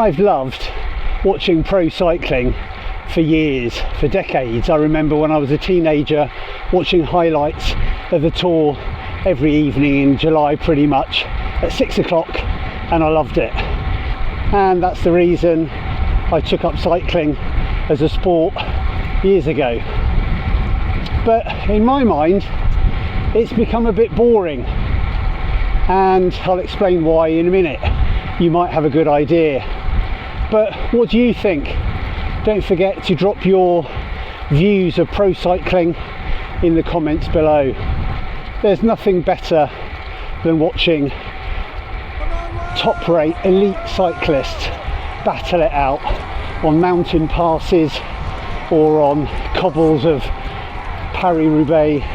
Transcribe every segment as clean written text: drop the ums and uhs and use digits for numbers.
I've loved watching pro cycling for years, for decades. I remember when I was a teenager watching highlights of the Tour every evening in July pretty much at 6 o'clock, and I loved it. And that's the reason I took up cycling as a sport years ago. But in my mind, it's become a bit boring, and I'll explain why in a minute. You might have a good idea. But what do you think? Don't forget to drop your views of pro cycling in the comments below. There's nothing better than watching top-rate elite cyclists battle it out on mountain passes or on cobbles of Paris-Roubaix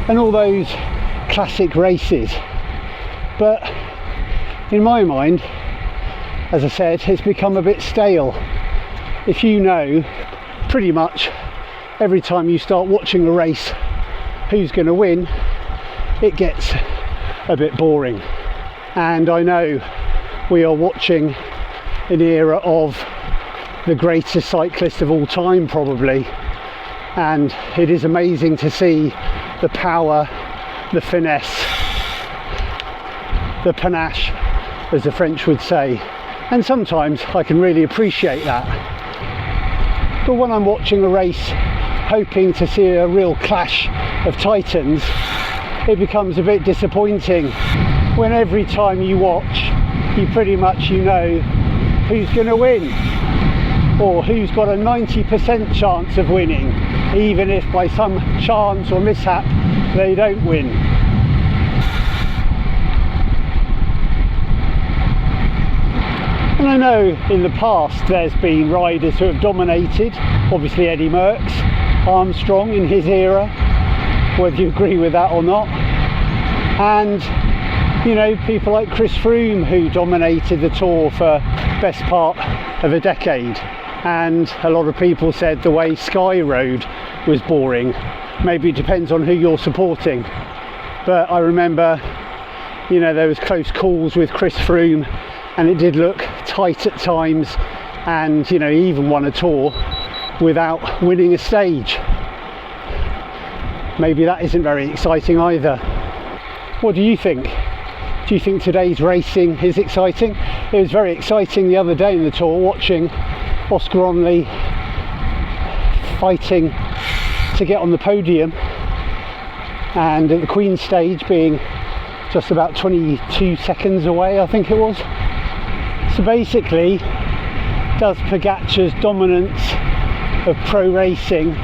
and all those classic races. But in my mind, as I said, it's become a bit stale. If you know pretty much every time you start watching a race who's going to win, it gets a bit boring. And I know we are watching an era of the greatest cyclist of all time probably, and it is amazing to see the power, the finesse, the panache, as the French would say, and sometimes I can really appreciate that. But when I'm watching a race hoping to see a real clash of titans, it becomes a bit disappointing when every time you watch you pretty much know who's going to win, or who's got a 90% chance of winning, even if by some chance or mishap they don't win. And I know in the past there's been riders who have dominated, obviously Eddie Merckx, Armstrong in his era, whether you agree with that or not, and you know, people like Chris Froome who dominated the Tour for best part of a decade, and a lot of people said the way Sky rode was boring. Maybe it depends on who you're supporting, but I remember, you know, there was close calls with Chris Froome and it did look tight at times, and you know, he even won a Tour without winning a stage. Maybe that isn't very exciting either. What do you think? Do you think today's racing is exciting? It was very exciting the other day in the Tour watching Oscar Onley fighting to get on the podium, and at the Queen's stage being just about 22 seconds away, I think it was. So basically, does Pogacar's dominance of pro racing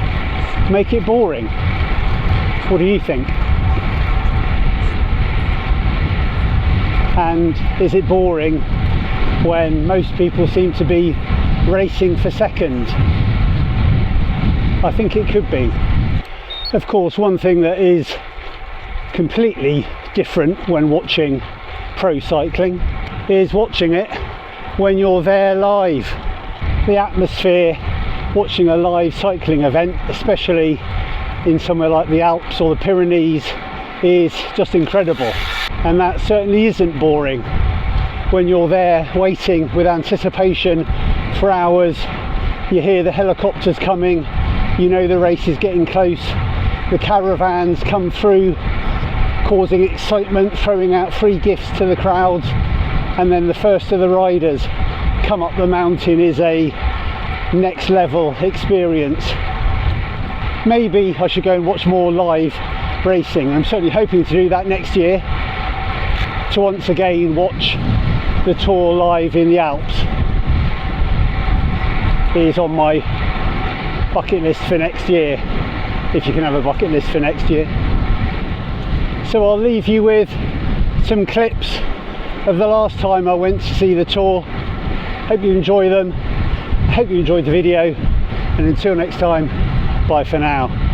make it boring? What do you think? And is it boring when most people seem to be racing for second? I think it could be. Of course, one thing that is completely different when watching pro cycling is watching it when you're there live. The atmosphere watching a live cycling event, especially in somewhere like the Alps or the Pyrenees, is just incredible. And that certainly isn't boring when you're there waiting with anticipation for hours. You hear the helicopters coming, you know the race is getting close, the caravans come through causing excitement, throwing out free gifts to the crowds, and then the first of the riders come up the mountain is a next level experience. Maybe I should go and watch more live racing. I'm certainly hoping to do that next year, to once again watch the Tour live in the Alps. It is on my bucket list for next year, if you can have a bucket list for next year. So I'll leave you with some clips of the last time I went to see the Tour. Hope you enjoy them. Hope you enjoyed the video, and until next time, bye for now.